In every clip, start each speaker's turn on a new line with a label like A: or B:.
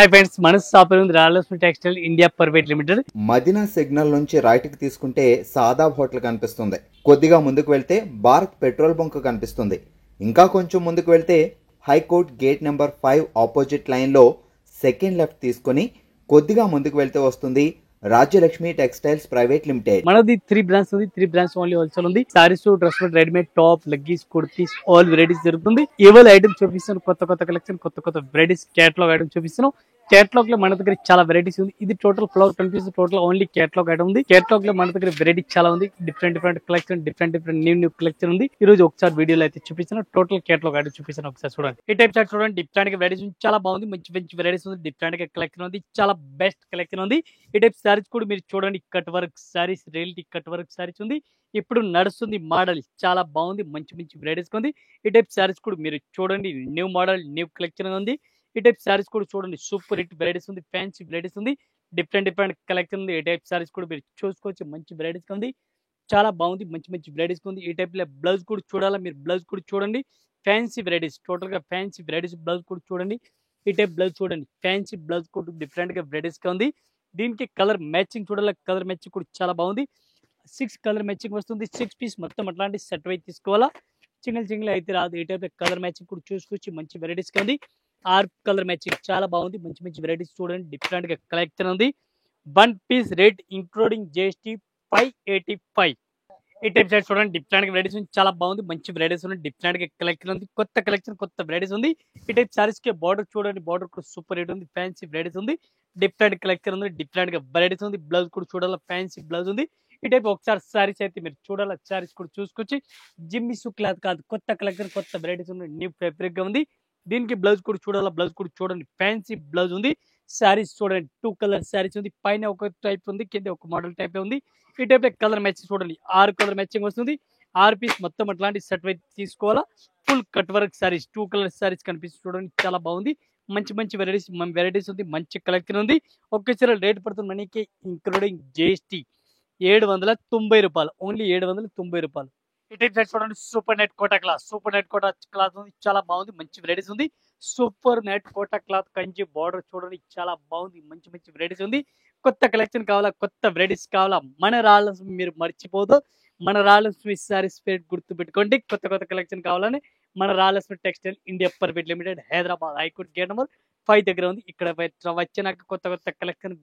A: Hi friends, మన shop ఉంది Rayalaseema textile India private limited.
B: Madina signal నుంచి రైట్ కి తీసుకుంటే సాదాబ్ హోటల్ కనిపిస్తుంది. కొద్దిగా ముందుకు వెళ్తే భారత్ పెట్రోల్ బంక్ కనిపిస్తుంది. ఇంకా కొంచెం ముందుకు వెళ్తే high court gate number 5 opposite line లో సెకండ్ లెఫ్ట్ తీసుకొని కొద్దిగా ముందుకు వెళ్తే వస్తుంది రాజ్యలక్ష్మి టెక్స్టైల్స్ ప్రైవేట్ లిమిటెడ్.
A: మనది 3 బ్రాంచ్ ఉంది. 3 బ్రాంచ్ ఓన్లీ హోల్సేల్ ఉంది. Sarees, dress, readymade, top, leggings, kurtis all varieties జరుగుతుంది. ఏవైనా ఐటమ్స్ చూపిస్తాను, కొత్త కలెక్షన్, కొత్త వెరైటీస్ కేటలాగ్ ఐటమ్స్ చూపిస్తాను. కేటలాగ్ లో మన దగ్గర చాలా వెరైటీస్ ఉంది. ఇది టోటల్ ఫ్లవర్ కనిపిస్తుంది. టోటల్ ఓన్లీ కేటలాగ్ ఐటమ్ ఉంది. కేటలాగ్ లో మన దగ్గర వెరైటీ చాలా ఉంది. Different collection, different new collection ఉంది. ఈ రోజు ఒకసారి వీడియోలో అయితే చూపిస్తాను. టోటల్ కేటలాగ్ ఐటమ్ చూపిస్తాను. ఒకసారి చూడండి. ఈ టైప్ చార్ట్ చూడండి. డిఫరెంట్ వెరైటీస్ చాలా బాగుంది. మంచి వెరైటీస్ ఉంది. డిఫరెంట్ గా కలెక్షన్ ఉంది. చాలా బెస్ట్ కలెక్షన్ ఉంది. ఈ టైప్ సారీస్ కూడా మీరు చూడండి. Cut work saris, reality cut work saris ఉంది. ఇప్పుడు నడుస్తుంది మోడల్ చాలా బాగుంది. మంచి వెరైటీస్ ఉంది. ఈ టైప్ సారీస్ కూడా మీరు చూడండి. న్యూ మోడల్, న్యూ కలెక్షన్ ఉంది. ఈ టైప్ సారీస్ కూడా చూడండి. సూపర్ హిట్ వెరైటీస్ ఉంది. ఫ్యాన్సీ వెరైటీస్ ఉంది. డిఫరెంట్ కలెక్షన్ ఉంది. ఈ టైప్ సారీస్ కూడా మీరు చూసుకోవచ్చు. మంచి వెరైటీస్ ఉంది. చాలా బాగుంది. మంచి వెరైటీస్ ఉంది. ఈ టైప్ లో బ్లౌజ్ కూడా చూడాలా, మీరు బ్లౌజ్ కూడా చూడండి. ఫ్యాన్సీ వెరైటీస్, టోటల్ గా ఫ్యాన్సీ వెరైటీస్ బ్లౌజ్ కూడా చూడండి. ఈ టైప్ బ్లౌజ్ చూడండి. ఫ్యాన్సీ బ్లౌజ్ కూడా డిఫరెంట్ గా వెరైటీస్ గా ఉంది. దీనికి కలర్ మ్యాచింగ్ చూడాలి. కలర్ మ్యాచింగ్ కూడా చాలా బాగుంది. 6 కలర్ మ్యాచింగ్ వస్తుంది. 6 పీస్ మొత్తం అట్లాంటి సెట్ వైజ్ తీసుకోవాలా. సింగిల్ అయితే రాదు. ఈ టైప్ కలర్ మ్యాచింగ్ కూడా చూసుకోవచ్చు. మంచి వెరైటీస్ గా ఉంది. 6 కలర్ మ్యాచింగ్ చాలా బాగుంది. మంచి వెరైటీస్ చూడండి. డిఫరెంట్ గా కలెక్షన్ ఉంది. 1 పీస్ రేట్ ఇంక్లూడింగ్ జిఎస్టీ 585. ఈ టైప్ సైడ్ చూడండి. డిఫరెంట్ గా వెరైటీస్ ఉంది. చాలా బాగుంది. మంచి వెరైటీస్ ఉంది. డిఫరెంట్ గా కలెక్షన్ ఉంది. కొత్త కలెక్షన్, కొత్త వెరైటీస్ ఉంది. ఈ టైప్ సారీస్ కి బార్డర్ చూడండి. బార్డర్ కూడా సూపర్ రేట్ ఉంది. ఫ్యాన్సీ వెరైటీస్ ఉంది. డిఫరెంట్ కలెక్షన్ ఉంది. డిఫరెంట్ గా వెరైటీస్ ఉంది. బ్లౌజ్ కూడా చూడాలి. ఫ్యాన్సీ బ్లౌజ్ ఉంది. ఈ టైప్ ఒకసారి సారీస్ అయితే మీరు చూడాలి. సారీస్ కూడా చూసుకొచ్చి జిమ్మిసు క్లాత్ కాదు, కొత్త కలెక్షన్, కొత్త వెరైటీస్ ఉంది. న్యూ ఫ్యాబ్రిక్ గా ఉంది. దీనికి బ్లౌజ్ కూడా చూడాలి. బ్లౌజ్ కూడా చూడండి. ఫ్యాన్సీ బ్లౌజ్ ఉంది. శారీస్ చూడండి. 2 కలర్ శారీస్ ఉంది. పైన ఒక టైప్ ఉంది, కింద ఒక మోడల్ టైప్ ఉంది. ఈ టైప్ కలర్ మ్యాచింగ్ చూడండి. 6 కలర్ మ్యాచింగ్ వస్తుంది. 6 పీస్ మొత్తం అట్లాంటి సెట్ వైజ్ తీసుకోవాలా. Full cut work saris, 2 colour saris కనిపిస్తుంది చూడండి. చాలా బాగుంది. మంచి వెరైటీస్ ఉంది. మంచి కలెక్షన్ ఉంది. ఒక్కసారి రేట్ పడుతుంది మనకి ఇంక్లూడింగ్ జిఎస్టీ 790 రూపాయలు. ఓన్లీ 790 రూపాయలు. ఈ టైప్ సెట్ చూడండి. సూపర్ నెట్ కోటా క్లాత్ ఉంది. చాలా బాగుంది. మంచి వెరైటీస్ ఉంది. Super net Kota cloth Kanchi border చూడండి. చాలా బాగుంది. మంచి వెరైటీస్ ఉంది. కొత్త కలెక్షన్ కావాలా, కొత్త వెరైటీస్ కావాలా, మన రాయలసీమ మీరు మర్చిపోదు. మన రాయలసీమ సారీస్ పేరు గుర్తు పెట్టుకోండి. కొత్త కలెక్షన్ కావాలని మన Rayalaseema textile India private limited, Hyderabad, high court gate number 5 దగ్గర ఉంది. ఇక్కడ వచ్చినాక కొత్త కలెక్షన్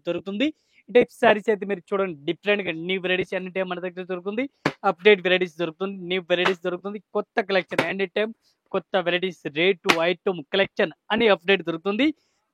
A: దొరుకుతుంది. ఈ సారీస్ అయితే మీరు చూడండి. డిఫరెంట్ గా న్యూ వెరైటీస్ ఎనీ టైం మన దగ్గర దొరుకుతుంది. అప్డేట్ వెరైటీస్ దొరుకుతుంది. న్యూ వెరైటీస్ దొరుకుతుంది. కొత్త కలెక్షన్ ఎనీ టైం, కొత్త వెరైటీస్, రేటు, ఐటమ్, కలెక్షన్ అని అప్డేట్ దొరుకుతుంది.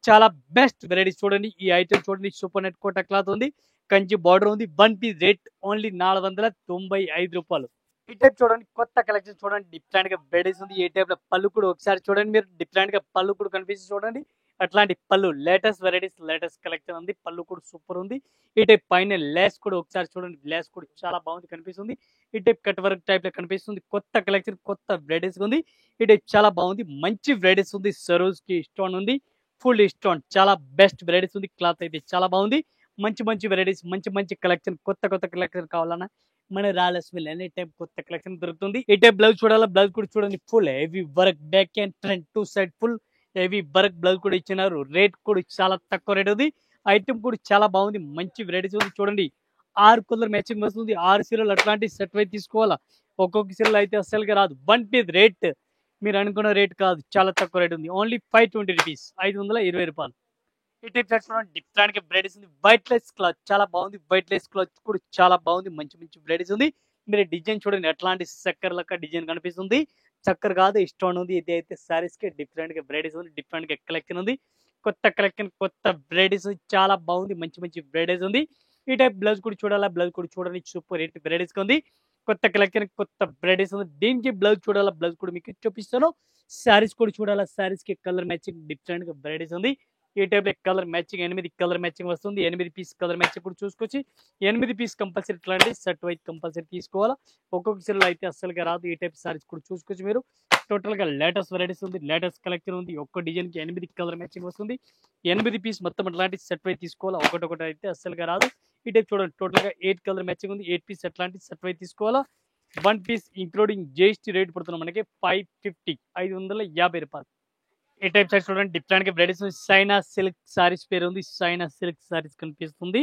A: చాలా బెస్ట్ వెరైటీస్ చూడండి. ఈ ఐటమ్ చూడండి. సూపర్ నెట్ కోటా క్లాత్ ఉంది. కంచి బార్డర్ ఉంది. 1 పీస్ రేట్ ఓన్లీ 495 రూపాయలు. ఈ టైప్ చూడండి. కొత్త కలెక్షన్ చూడండి. డిఫరెంట్ గా వెరైటీస్ ఉంది. ఈ టైప్ లో పళ్ళు కూడా ఒకసారి చూడండి. మీరు డిఫరెంట్ గా పళ్ళు కూడా కనిపిస్తుంది చూడండి. అట్లాంటి పళ్ళు లేటెస్ట్ వెరైటీస్, లేటెస్ట్ కలెక్షన్ ఉంది. పళ్ళు కూడా సూపర్ ఉంది. ఈ టైప్ పైన లేస్ కూడా ఒకసారి చూడండి. లేస్ కూడా చాలా బాగుంది కనిపిస్తుంది. ఈ టైప్ కట్ వర్క్ టైప్ లో కనిపిస్తుంది. కొత్త కలెక్షన్, కొత్త వెరైటీస్ ఉంది. ఈ టైప్ చాలా బాగుంది. మంచి వెరైటీస్ ఉంది. సరోజ్ కి స్టోన్ ఉంది. ఫుల్ స్టోన్ చాలా బెస్ట్ వెరైటీస్ ఉంది. క్లాత్ అయితే చాలా బాగుంది. మంచి వెరైటీస్, మంచి కలెక్షన్, కొత్త కలెక్షన్ కావాలన్నా మన రాయలసీమ ఎనీ టైప్ కొత్త కలెక్షన్ దొరుకుతుంది. ఈ టైప్ బ్లౌజ్ చూడాలా. బ్లౌజ్ కూడా చూడండి. Full heavy work, back and front 2 side full heavy work blouse కూడా ఇచ్చినారు. రేట్ కూడా చాలా తక్కువ రేట్ ఉంది. ఐటమ్ కూడా చాలా బాగుంది. మంచి వెరైటీస్ ఉంది చూడండి. 6 కలర్ మ్యాచింగ్ వస్తుంది. 6 సీరలు అట్లాంటి సెట్ వైజ్ తీసుకోవాలా. ఒక్కొక్క సీరలు అయితే అస్సలుగా రాదు. 1 పీస్ రేట్ మీరు అనుకున్న రేట్ కాదు. చాలా తక్కువ రేట్ ఉంది. ఓన్లీ 520 రూపీస్, 520 రూపాయలు. ఈ టైప్ చూడండి. డిఫరెంట్ గా వెరైటీస్ ఉంది. వైట్ లెస్ క్లాత్ చాలా బాగుంది. వైట్ లెస్ క్లాత్ కూడా చాలా బాగుంది. మంచి వెరైటీస్ ఉంది. మీరు డిజైన్ చూడండి. ఎట్లాంటి చక్కర్ లెక్క డిజైన్ కనిపిస్తుంది. చక్కర్ కాదు, ఇష్టం ఉంది. ఇది అయితే సారీస్ కి డిఫరెంట్ గా వెరైటీస్ ఉంది. డిఫరెంట్ గా కలెక్షన్ ఉంది. కొత్త కలెక్షన్, కొత్త వెరైటీస్ చాలా బాగుంది. మంచి వెరైటీస్ ఉంది. ఈ టైప్ బ్లౌజ్ కూడా చూడాలా. బ్లౌజ్ కూడా చూడండి. సూపర్ హిట్ వెరైటీస్ ఉంది. కొత్త కలెక్షన్, కొత్త వెరైటీస్ ఉంది. దీనికి బ్లౌజ్ చూడాలా. బ్లౌజ్ కూడా మీకు చూపిస్తాను. శారీస్ కూడా చూడాలా. శారీస్ కి కలర్ మ్యాచింగ్ డిఫరెంట్ గా వెరైటీస్ ఉంది. ఈ type colour matching 8 colour matching వస్తుంది. 8 పీస్ కలర్ మ్యాచింగ్ కూడా చూసుకొచ్చి 8 పీస్ కంపల్సరీ ఇట్లాంటి సెట్ వైజ్ కంపల్సరీ తీసుకోవాలా. ఒక్కొక్క సీరలో అయితే అస్సలుగా రాదు. ఈ టైప్ సారీస్ కూడా చూసుకొచ్చి మీరు టోటల్ గా లేటెస్ట్ వెరైటీస్ ఉంది. లేటెస్ట్ కలెక్షన్ ఉంది. ఒక్క డిజైన్ కి 8 కలర్ మ్యాచింగ్ వస్తుంది. 8 పీస్ మొత్తం అట్లాంటి సెట్ వైజ్ తీసుకోవాలా. ఒకటి అయితే అస్సలుగా రాదు. ఈ టైప్ చూడండి. టోటల్ గా 8 కలర్ మ్యాచింగ్ ఉంది. 8 పీస్ అట్లాంటి సెట్ వైజ్ తీసుకోవాలా. 1 పీస్ ఇంక్లూడింగ్ జిఎస్టీ రేట్ పడుతున్నాం మనకి 550 రూపాయలు. ఈ టైప్ సారీస్ చూడండి డిఫరెంట్ గా వెరైటీస్ సైనా సిల్క్ సారీస్ పేరు ఉంది. సైనా సిల్క్ సారీస్ కనిపిస్తుంది.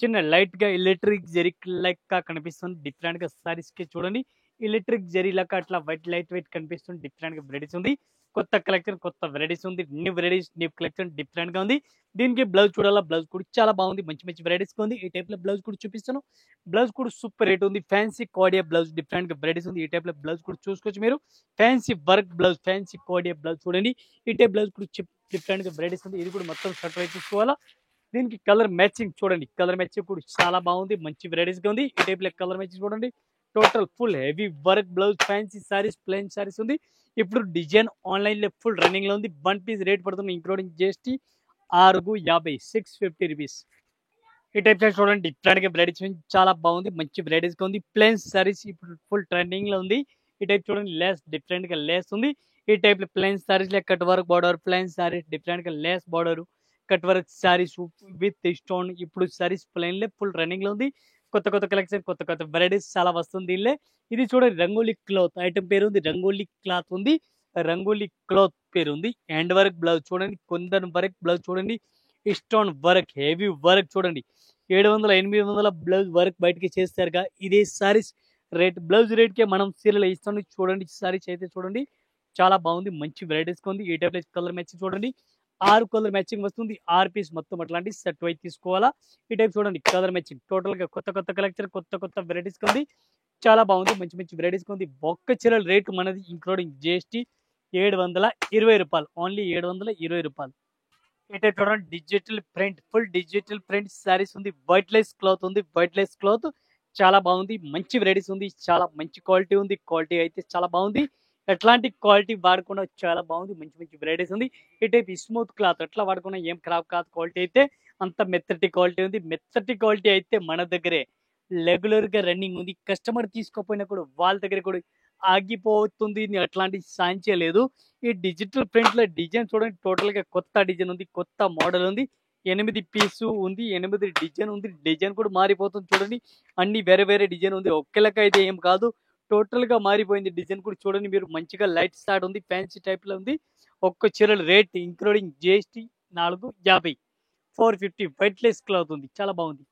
A: చిన్న లైట్ గా ఎలక్ట్రిక్ జెరీ లెక్క కనిపిస్తుంది. డిఫరెంట్ గా సారీస్ కి చూడండి ఎలక్ట్రిక్ జెరీ లెక్క అట్లా వైట్ లైట్ వెయిట్ కనిపిస్తుంది. డిఫరెంట్ గా వెరైటీస్ ఉంది. కొత్త కలెక్షన్ కొత్త వెరైటీస్ ఉంది. New varieties new collection different గా ఉంది. దీనికి బ్లౌజ్ చూడాలా, బ్లౌజ్ కూడా చాలా బాగుంది. మంచి మంచి వెరైటీస్ ఉంది. ఈ టైప్ లో బ్లౌజ్ కూడా చూపిస్తాను. బ్లౌజ్ కూడా సూపర్ రేట్ ఉంది. ఫ్యాన్సీ కోడియా బ్లౌజ్ డిఫరెంట్ గా వెరైటీస్ ఉంది. ఈ టైప్ లో బ్లౌజ్ కూడా చూసుకోవచ్చు మీరు. ఫ్యాన్సీ వర్క్ బ్లౌజ్, ఫ్యాన్సీ కోడియా బ్లౌజ్ చూడండి. ఈ టైప్ బ్లౌజ్ కూడా డిఫరెంట్ గా వెరైటీస్ ఉంది. ఇది కూడా మొత్తం షర్ట్ వైపు చూసుకోవాలా. దీనికి కలర్ మ్యాచింగ్ చూడండి. కలర్ మ్యాచింగ్ కూడా చాలా బాగుంది. మంచి వెరైటీస్ గా ఉంది. ఈ టైప్ లో కలర్ మ్యాచింగ్ చూడండి. Total full heavy work blouse, fancy saris, plain saris ఉంది. ఇప్పుడు డిజైన్ ఆన్లైన్ లో ఫుల్ రన్నింగ్ లో ఉంది. 1 పీస్ రేట్ పడుతుంది ఇంక్లూడింగ్ జిఎస్టీ 650 650 రూపీస్. ఈ టైప్ సారీస్ చూడండి డిఫరెంట్ గా వెరైటీస్ చాలా బాగుంది. మంచి వెరైటీస్ గా ఉంది. ప్లెయిన్ సారీస్ ఇప్పుడు ఫుల్ ట్రెండింగ్ లో ఉంది. ఈ టైప్ చూడండి లేస్ డిఫరెంట్ గా లేస్ ఉంది. ఈ టైప్ లో ప్లెయిన్ సారీస్ లో cut work border, plain sarees different గా lace border, cut work sarees with stone. ఇప్పుడు సారీస్ ప్లెయిన్ లో ఫుల్ రన్నింగ్ లో ఉంది. కొత్త కొత్త కలెక్షన్ కొత్త కొత్త వెరైటీస్ చాలా వస్తుంది దీనిలో. ఇది చూడండి రంగోలీ క్లాత్ ఐటమ్ పేరు ఉంది. రంగోలీ క్లాత్ ఉంది. రంగోలీ క్లాత్ పేరు ఉంది. హ్యాండ్ వర్క్ బ్లౌజ్ చూడండి. కొందరు వర్క్ బ్లౌజ్ చూడండి. స్టోన్ వర్క్ హెవీ వర్క్ చూడండి. 700 800 బ్లౌజ్ వర్క్ బయటకి చేస్తారుగా. ఇదే సారీస్ రేట్ బ్లౌజ్ రేట్ కే మనం సీరియల్ ఇస్తాం. చూడండి సారీస్ అయితే చూడండి చాలా బాగుంది. మంచి వెరైటీస్ ఉంది. ఈ టైప్ కలర్ మ్యాచింగ్ చూడండి. 6 కలర్ మ్యాచింగ్ వస్తుంది. 6 పీస్ మొత్తం అట్లాంటి సెట్ వైపు తీసుకోవాలా. ఈ టైప్ చూడండి కలర్ మ్యాచింగ్ టోటల్ గా కొత్త కొత్త కలెక్షన్ కొత్త కొత్త వెరైటీస్ ఉంది. చాలా బాగుంది. మంచి మంచి వెరైటీస్ ఉంది. ఒక్క చీరల రేటు మనది ఇంక్లూడింగ్ జిఎస్టీ 720 రూపాయలు. ఓన్లీ 720 రూపాయలు. ఈ టైప్ చూడండి digital print full digital print saris ఉంది. వైట్ లెస్ క్లాత్ ఉంది. వైట్ లెస్ క్లాత్ చాలా బాగుంది. మంచి వెరైటీస్ ఉంది. చాలా మంచి క్వాలిటీ ఉంది. క్వాలిటీ అయితే చాలా బాగుంది. ఎట్లాంటి క్వాలిటీ వాడకుండా చాలా బాగుంది. మంచి మంచి వెరైటీస్ ఉంది. ఈ టైప్ స్మూత్ క్లాత్ ఎట్లా వాడుకున్నా ఏం ఖరాబ్ కాదు. క్వాలిటీ అయితే అంత మెత్తటి క్వాలిటీ ఉంది. మెత్తటి క్వాలిటీ అయితే మన దగ్గరే రెగ్యులర్ గా రన్నింగ్ ఉంది. కస్టమర్ తీసుకోపోయినా కూడా వాళ్ళ దగ్గర కూడా ఆగిపోతుంది. అట్లాంటి సాంచే లేదు. ఈ డిజిటల్ ప్రింట్ లో డిజైన్ చూడండి. టోటల్ గా కొత్త డిజైన్ ఉంది. కొత్త మోడల్ ఉంది. 8 పీసు ఉంది. 8 డిజైన్ ఉంది. డిజైన్ కూడా మారిపోతుంది చూడండి. అన్ని వేరే వేరే డిజైన్ ఉంది. ఒకేలాగా అయితే ఏం కాదు. టోటల్ గా మారిపోయింది డిజైన్ కూడా చూడండి మీరు. మంచిగా లైట్ స్టార్ట్ ఉంది. ఫ్యాన్సీ టైప్ లో ఉంది. ఒక్క చీరల rate including GST 450 450 white less cloth ఉంది. చాలా బాగుంది.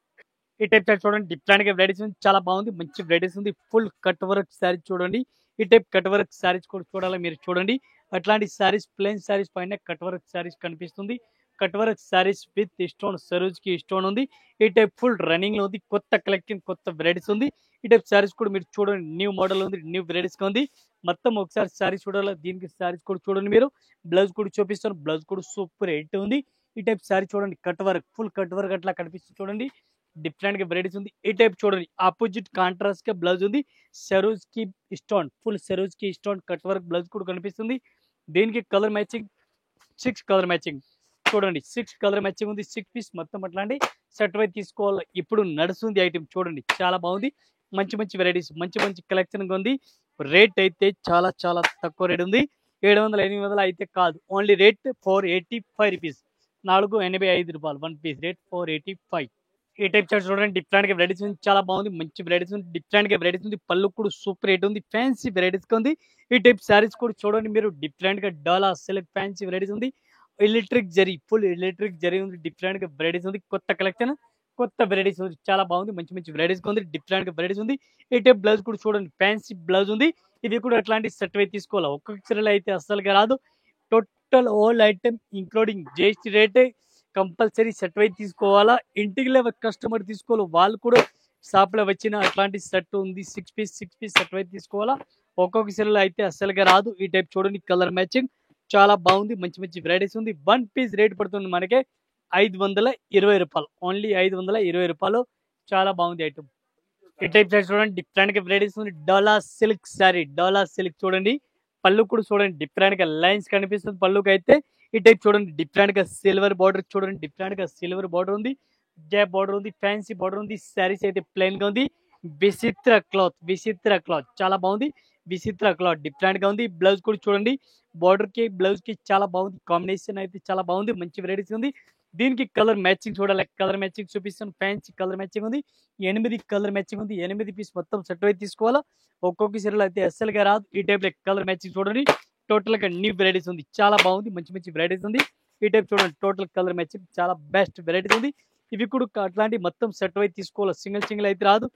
A: ఈ టైప్ సారీ చూడండి డిఫరెంట్ గా వెరైటీస్ ఉంది. చాలా బాగుంది. మంచి వెరైటీస్ ఉంది. ఫుల్ కట్ వర్క్ సారీస్ చూడండి. ఈ టైప్ కట్ వర్క్ సారీస్ కూడా చూడాలి మీరు. చూడండి అట్లాంటి సారీస్ ప్లెయిన్ సారీస్ పైన కట్ వర్క్ సారీస్ కనిపిస్తుంది. Cut work sarees with stone Saroj కి స్టోన్ ఉంది. ఈ టైప్ ఫుల్ రన్నింగ్ లో ఉంది. కొత్త కలెక్షన్ కొత్త వెరైటీస్ ఉంది. ఈ టైప్ సారీస్ కూడా మీరు చూడండి. న్యూ మోడల్ ఉంది. న్యూ వెరైటీస్ ఉంది. మొత్తం ఒకసారి సారీస్ చూడాలి. దీనికి సారీస్ కూడా చూడండి మీరు. బ్లౌజ్ కూడా చూపిస్తాను. బ్లౌజ్ కూడా సూపర్ హిట్ ఉంది. ఈ టైప్ సారీ చూడండి. Cut work full cut work అట్లా కనిపిస్తుంది చూడండి. డిఫరెంట్ గా వెరైటీస్ ఉంది. ఈ టైప్ చూడండి ఆపోజిట్ కాంట్రాస్ట్ గా బ్లౌజ్ ఉంది. సరోజ్ కి స్టోన్ ఫుల్ సరోజ్ కి స్టోన్ కట్ వర్క్ బ్లౌజ్ కూడా కనిపిస్తుంది. దీనికి కలర్ మ్యాచింగ్ 6 కలర్ మ్యాచింగ్ చూడండి. 6 కలర్ మ్యాచింగ్ ఉంది. 6 పీస్ మొత్తం అట్లాంటి సెట్ వై తీసుకోవాలి. ఇప్పుడు నడుస్తుంది ఐటమ్ చూడండి. చాలా బాగుంది. మంచి మంచి వెరైటీస్ మంచి మంచి కలెక్షన్ ఉంది. రేట్ అయితే చాలా చాలా తక్కువ రేట్ ఉంది. 700 800 అయితే కాదు. Only rate 485 rupees. 485 రూపాయలు 1 పీస్ రేట్ 485. ఈ టైప్ చార్ట్ చూడండి. డిఫరెంట్ గా వెరైటీస్ ఉంది. చాలా బాగుంది. మంచి వెరైటీస్ ఉంది. డిఫరెంట్ గా వెరైటీస్ ఉంది. పళ్ళు కూడా సూపర్ రేట్ ఉంది. ఫ్యాన్సీ వెరైటీస్ ఉంది. ఈ టైప్ శారీస్ కూడా చూడండి మీరు. డిఫరెంట్ గా డాలా సిల్క్ ఫ్యాన్సీ వెరైటీస్ ఉంది. Electric zari full electric zari ఉంది. డిఫరెంట్ గా వెరైటీస్ ఉంది. కొత్త కలెక్షన్ కొత్త వెరైటీస్ ఉంది. చాలా బాగుంది. మంచి మంచి వెరైటీస్ ఉంది. డిఫరెంట్ గా వెరైటీస్ ఉంది. ఈ టైప్ బ్లౌజ్ కూడా చూడండి. ఫ్యాన్సీ బ్లౌజ్ ఉంది. ఇది కూడా అట్లాంటి సెట్ వై తీసుకోవాలి. ఒక్కొక్క చీరలో అయితే అస్సలుగా రాదు. Total all item including GST rate compulsory set వై తీసుకోవాలా. ఇంటికి లేవ కస్టమర్ తీసుకోవాలి. వాళ్ళు కూడా షాప్ లో వచ్చిన అట్లాంటి సెట్ ఉంది. 6 పీస్ సెట్ వై తీసుకోవాలా. ఒక్కొక్క చీరలో అయితే అస్సలుగా రాదు. ఈ టైప్ చూడండి. కలర్ మ్యాచింగ్ చాలా బాగుంది. మంచి మంచి వెరైటీస్ ఉంది. 1 పీస్ రేట్ పడుతుంది మనకి 520 రూపాయలు. ఓన్లీ 520 రూపాయలు. చాలా బాగుంది ఐటమ్. ఈ టైప్ సారీ చూడండి. డిఫరెంట్ గా వెరైటీస్ ఉంది. డోలా సిల్క్ సారీ డోలా సిల్క్ చూడండి. పళ్ళు కూడా చూడండి. డిఫరెంట్ గా లైన్స్ కనిపిస్తుంది పళ్ళుకి అయితే. ఈ టైప్ చూడండి. డిఫరెంట్ గా సిల్వర్ బార్డర్ చూడండి. డిఫరెంట్ గా సిల్వర్ బార్డర్ ఉంది. గ్యాప్ బార్డర్ ఉంది. ఫ్యాన్సీ బార్డర్ ఉంది. శారీస్ అయితే ప్లెయిన్ గా ఉంది. విచిత్ర క్లాత్ చాలా బాగుంది. విచిత్ర క్లాత్ డిఫరెంట్ గా ఉంది. బ్లౌజ్ కూడా చూడండి. బార్డర్ కి బ్లౌజ్ కి చాలా బాగుంది. కాంబినేషన్ అయితే చాలా బాగుంది. మంచి వెరైటీస్ ఉంది. దీనికి కలర్ మ్యాచింగ్ చూడాలి. కలర్ మ్యాచింగ్ చూపిస్తాను. ఫ్యాన్సీ కలర్ మ్యాచింగ్ ఉంది. 8 కలర్ మ్యాచింగ్ ఉంది. 8 పీస్ మొత్తం సెట్ అయితే తీసుకోవాలా. ఒక్కొక్క చీరలు అయితే అస్సలుగా రాదు. ఈ టైప్ కలర్ మ్యాచింగ్ చూడండి. టోటల్ గా న్యూ వెరైటీస్ ఉంది, చాలా బాగుంది, మంచి మంచి వెరైటీస్ ఉంది. ఈ టైప్ చూడండి, టోటల్ కలర్ మ్యాచింగ్ చాలా బెస్ట్ వెరైటీస్ ఉంది. ఇవి కూడా అట్లాంటి మొత్తం సెట్ అయితే తీసుకోవాలి, సింగిల్ అయితే రాదు.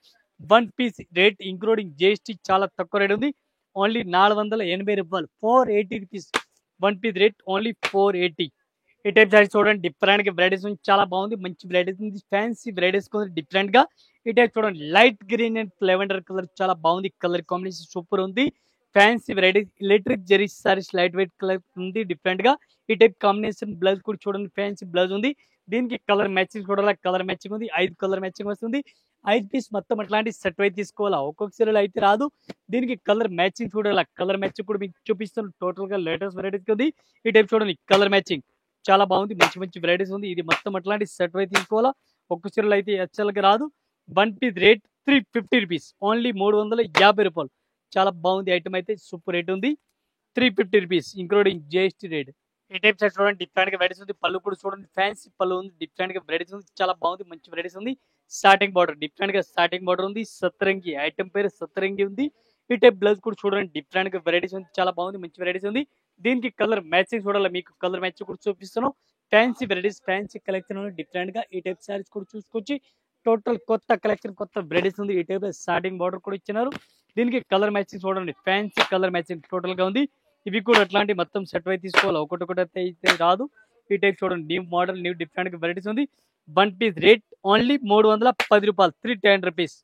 A: One piece rate including GST చాలా తక్కువ రేట్ ఉంది, ఓన్లీ 480 రూపాయలు, 480 rupees. One piece rate only 480. ఈ టైప్ సారీస్ చూడండి, డిఫరెంట్ గా వెరైటీస్ ఉంది, చాలా బాగుంది, మంచి వెరైటీస్ ఉంది, ఫ్యాన్సీ వెరైటీస్ డిఫరెంట్ గా. ఈ టైప్ చూడండి, light green and lavender colour చాలా బాగుంది, కలర్ కాంబినేషన్ సూపర్ ఉంది. Fancy varieties electric zari saris light weight colour ఉంది డిఫరెంట్ గా. ఈ టైప్ కాంబినేషన్ బ్లౌజ్ కూడా చూడండి, ఫ్యాన్సీ బ్లౌజ్ ఉంది. దీనికి కలర్ మ్యాచింగ్ చూడాలి, కలర్ మ్యాచింగ్ ఉంది, 5 కలర్ మ్యాచింగ్ వస్తుంది. 5 పీస్ మొత్తం అట్లాంటి సెట్ అయితే తీసుకోవాలా, ఒక్కొక్క సీరియల్ అయితే రాదు. దీనికి కలర్ మ్యాచింగ్ చూడాలి, కలర్ మ్యాచింగ్ కూడా మీకు చూపిస్తాను. టోటల్ గా లేటెస్ట్ వెరైటీస్ ఉంది. ఈ టైప్ చూడండి, కలర్ మ్యాచింగ్ చాలా బాగుంది, మంచి మంచి వెరైటీస్ ఉంది. ఇది మొత్తం అట్లాంటి సెట్ అయితే తీసుకోవాలా, ఒక్క చీరలు అయితే అచ్చలుగా రాదు. One piece rate 350 rupees, only 350 రూపాయలు. చాలా బాగుంది ఐటమ్ అయితే, సూపర్ రేట్ ఉంది, 350 రూపీస్ ఇంక్లూడింగ్ జిఎస్టీ రేట్. ఈ టైప్ సెట్ చూడండి, డిఫరెంట్ గా వెరైటీస్ ఉంది. పళ్ళు కూడా చూడండి, ఫ్యాన్సీ పళ్ళు ఉంది, డిఫరెంట్ గా వెరైటీస్ ఉంది, చాలా బాగుంది, మంచి వెరైటీస్ ఉంది. స్టార్టింగ్ బార్డర్ డిఫరెంట్ గా స్టార్టింగ్ బార్డర్ ఉంది, సత్తరంగి ఐటమ్ పేరు సత్తరంగి ఉంది. ఈ టైప్ బ్లౌజ్ కూడా చూడండి, డిఫరెంట్ గా వెరైటీస్ ఉంది, చాలా బాగుంది, మంచి వెరైటీస్ ఉంది. దీనికి కలర్ మ్యాచింగ్ చూడాలి, మీకు కలర్ మ్యాచింగ్ కూడా చూపిస్తాను. Fancy varieties, fancy collection different గా. ఈ టైప్ సారీస్ కూడా చూసుకొచ్చి టోటల్ కొత్త కలెక్షన్, కొత్త వెరైటీస్ ఉంది. ఈ టైప్ స్టార్టింగ్ బార్డర్ కూడా ఇచ్చినారు. దీనికి కలర్ మ్యాచింగ్ చూడండి, ఫ్యాన్సీ కలర్ మ్యాచింగ్ టోటల్ గా ఉంది. ఇవి కూడా అట్లాంటి మొత్తం సెట్ అయితే తీసుకోవాలి, ఒకటి అయితే రాదు. ఈ టైప్ చూడండి, న్యూ మోడల్, న్యూ డిఫరెంట్ గా వెరైటీస్ ఉంది. వన్ పీస్ రేట్ ఓన్లీ 310 రూపాయలు, 310 రూపీస్.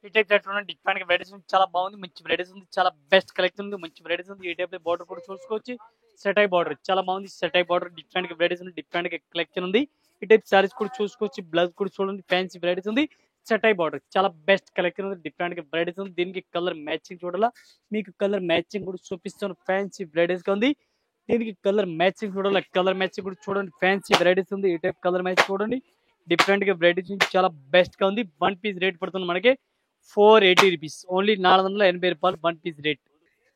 A: ఈ టైప్ చూడండి, డిఫరెంట్ గా వెరైటీస్ ఉంది, చాలా బాగుంది, మంచి వెరైటీస్ ఉంది, చాలా బెస్ట్ కలెక్షన్ ఉంది, మంచి వెరైటీస్ ఉంది. ఈ టైప్ బార్డర్ కూడా చూసుకోవచ్చు, సెట్ అయి బార్డర్ చాలా బాగుంది, సెట్ అయి బార్డర్ డిఫరెంట్ గా వెరైటీస్ ఉంది, డిఫరెంట్ గా కలెక్షన్ ఉంది. ఈ టైప్ సారీస్ కూడా చూసుకోవచ్చు, బ్లౌజ్ కూడా చూడండి, ఫ్యాన్సీ వెరైటీస్ ఉంది, సెట్ అయి బార్డర్ చాలా బెస్ట్ కలెక్షన్ ఉంది, డిఫరెంట్ గా వెరైటీస్ ఉంది. దీనికి కలర్ మ్యాచింగ్ చూడాలా, మీకు కలర్ మ్యాచింగ్ కూడా చూపిస్తాను, ఫ్యాన్సీ వెరైటీస్ గా ఉంది. దీనికి కలర్ మ్యాచింగ్ చూడాలి, కలర్ మ్యాచింగ్ కూడా చూడండి, ఫ్యాన్సీ వెరైటీస్ ఉంది. ఈ టైప్ కలర్ మ్యాచింగ్ చూడండి, డిఫరెంట్ గా వెరైటీస్ చాలా బెస్ట్ గా ఉంది. వన్ పీస్ రేట్ పడుతుంది మనకి 480 రూపీస్, ఓన్లీ 480 రూపాయలు వన్ పీస్ రేట్.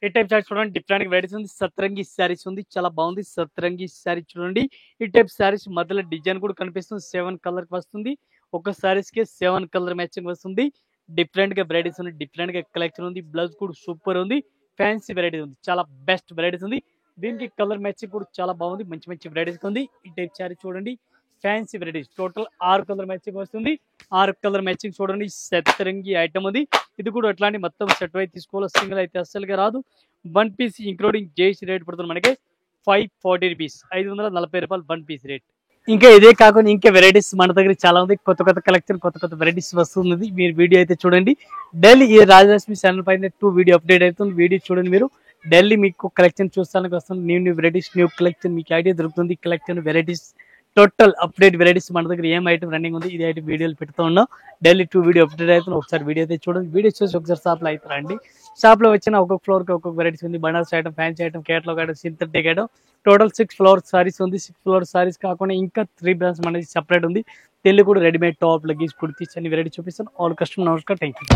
A: ఈ టైప్ సారీస్ చూడండి, డిఫరెంట్ గా వెరైటీస్ ఉంది, సత్రంగి శారీస్ ఉంది, చాలా బాగుంది, సత్రంగి శారీ చూడండి. ఈ టైప్ శారీస్ మధ్యలో డిజైన్ కూడా కనిపిస్తుంది, 7 కలర్ వస్తుంది, ఒక శారీస్ కి 7 కలర్ మ్యాచింగ్ వస్తుంది. డిఫరెంట్ గా వెరైటీస్ ఉంది, డిఫరెంట్ గా కలెక్షన్ ఉంది, బ్లౌజ్ కూడా సూపర్ ఉంది, ఫ్యాన్సీ వెరైటీస్ ఉంది, చాలా బెస్ట్ వెరైటీస్ ఉంది. దీనికి కలర్ మ్యాచింగ్ కూడా చాలా బాగుంది, మంచి మంచి వెరైటీస్ ఉంది. ఈ టైప్ శారీ చూడండి, fancy varieties total 6 colour matching వస్తుంది, 6 కలర్ మ్యాచింగ్ చూడండి, సత్తరంగి ఐటమ్ ఉంది. ఇది కూడా అట్లాంటి మొత్తం సెట్ అయితే తీసుకోవాలి, సింగిల్ అయితే అస్సలుగా రాదు. వన్ పీస్ ఇంక్లూడింగ్ జేసీ రేట్ పడుతుంది మనకి 540 రూపీస్, 540 రూపాయలు వన్ పీస్ రేట్. ఇంకా ఇదే కాకుండా ఇంకా వెరైటీస్ మన దగ్గర చాలా ఉంది, కొత్త కొత్త కలెక్షన్, కొత్త కొత్త వెరైటీస్ వస్తుంది. మీరు వీడియో అయితే చూడండి, డైలీ ఈ రాజలక్ష్మి ఛానల్ పైన 2 వీడియో అప్డేట్ అవుతుంది, వీడియో చూడండి. మీరు డైలీ మీకు కలెక్షన్ చూస్తానికి వస్తుంది, new new varieties, new collection మీకు ఐడియా దొరుకుతుంది. Collection varieties total update varieties మన దగ్గర ఏం ఐటమ్ రన్నింగ్ ఉంది, ఇది ఐటమ్ వీడియోలు పెడుతూ ఉన్నాం. డైలీ 2 వీడియో అప్డేట్ అవుతుంది, ఒకసారి వీడియో అయితే చూడండి. వీడియో చూసి ఒకసారి షాప్ లో అయితే రండి. షాప్ లో వచ్చిన ఒక్కొక్క ఫ్లోర్ కి ఒక్కొక్క వెరైటీస్ ఉంది, Banaras item, fancy item, catalogue item, synthetic item, total 6 floor saris ఉంది. 6 ఫ్లోర్ సారీస్ కాకుండా ఇంకా 3 బ్రాండ్స్ మనకి సెపరేట్ ఉంది. తెలుగు కూడా రెడీమేడ్ టాప్, లగేజ్, కుర్తీస్ అన్ని వెరైటీ చూపిస్తాను. ఆల్ కస్టమర్ నమస్కారం, థ్యాంక్ యూ.